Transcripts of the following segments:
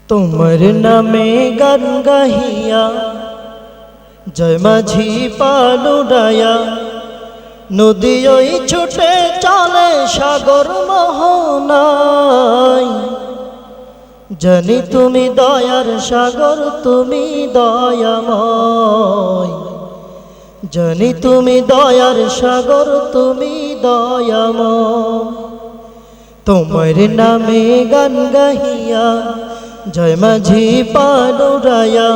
তোমার নামে গান গাহিয়া জয় মাঝি পালুডায়া নদী ওই ছুটে চলে সাগর মোহনায়। জানি তুমি দয়ার সাগর, তুমি দয়াময়। জানি তুমি দয়ার সাগর, তুমি দয়াময়। তোমার নামে গান গাহিয়া জয় মাঝি পালুডায়া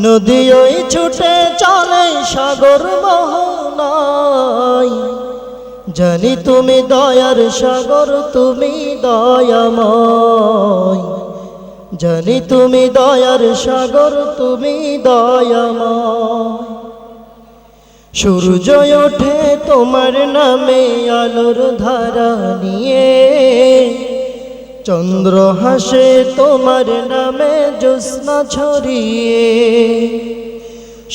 নদী ওই ছুটে চলে সাগর মোহনায়। জানি তুমি দয়ার সাগর, তুমি দয়াময়। জানি তুমি দয়ার সাগর, তুমি দয়াময়। সূর্য ওঠে তোমার নামে আলোর ধারা নিয়ে, চন্দ্র হাসে তোমার নামে জ্যোৎস্না ছড়িয়ে।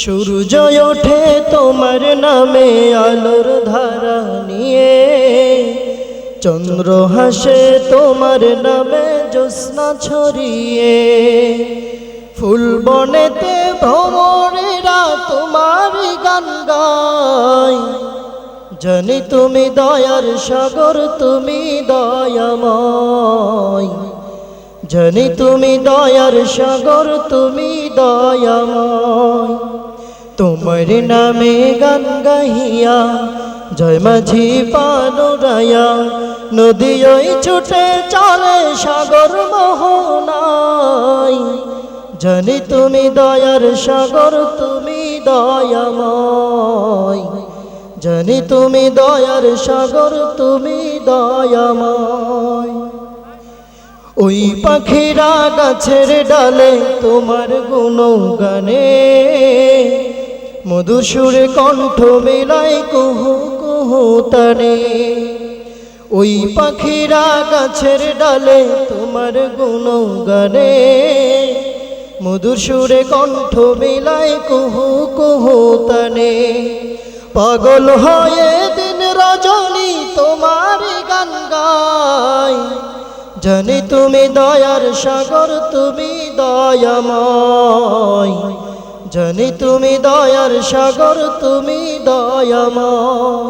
সূর্য ওঠে তোমার নামে আলোর ধারা নিয়ে, চন্দ্র হাসে তোমার নামে জ্যোৎস্না ছড়িয়ে। ফুল বনেতে ভ্রমরেরা তোমার গান গায়। জানি তুমি দয়ার সাগর, তুমি দয়াময়। জানি তুমি দয়ার সাগর, তুমি দয়াময়। তোমার নামে গান গাহিয়া জয় মাঝি পালুডায়া নদী ওই ছুটে চলে সাগর মোহনায়। জানি তুমি দয়ার সাগর, তুমি দয়াময়। জানি তুমি দয়ার সাগর, তুমি দয়াময়। ওই পাখিরা গাছের ডালে তোমার গুণগানে মধুর সুরে কণ্ঠ মেলায় কুহু কুহু তানে। ওই পাখিরা গাছের ডালে তোমার গুণগানে মধুর সুরে কণ্ঠ মেলায় কুহু কুহু তানে। পাগল হয়ে দিন রজনী তোমার গান গায়। জানি তুমি দয়ার সাগর, তুমি দয়াময়। জানি তুমি দয়ার সাগর, তুমি দয়াময়।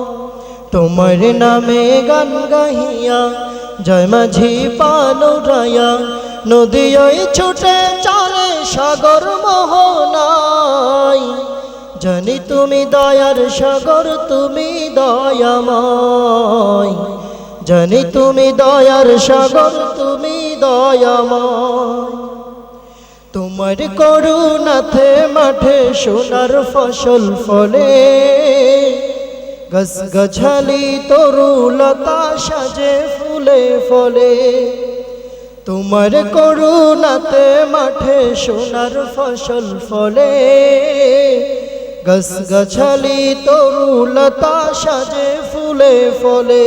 তোমার নামে গান গাহিয়া জয় মাঝি পালুডায়া নদী ওই ছুটে চলে সাগর মোহনায়। জানি তুমি দয়ার সাগর, তুমি দয়াময়। জানি তুমি দয়ার সাগর, তুমি দয়াময়। তোমার করুণাতে মাঠে সোনার ফসল ফলে, গাছ গাছালি তরুলতা সাজে ফুলে ফলে। তোমার করুণাতে মাঠে সোনার ফসল ফলে, গাছ গাছালি তরুলতা সাজে ফুলে ফলে।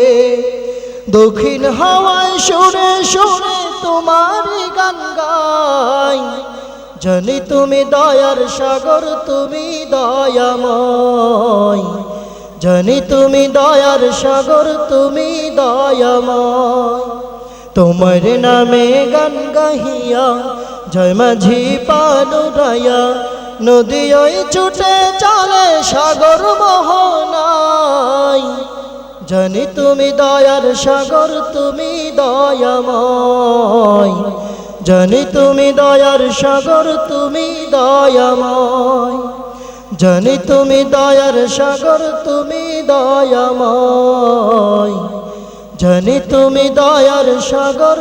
দক্ষিণ হাওয়ায় সুরে সুরে তোমার গান গায়। জানি তুমি দয়ার সাগর, তুমি দয়াময়। জানি তুমি দয়ার সাগর, তুমি দয়াময়। তোমার নামে গান গাহিয়া জয় মাঝি পালুডায়া নদী ওই ছুটে চলে সাগর মোহনায়। জানি তুমি দয়ার সাগর, তুমি দয়াময়। জানি তুমি দয়ার সাগর, তুমি দয়াময়। জানি তুমি দয়ার সাগর, তুমি দয়াময়। জানি তুমি দয়ার সাগর,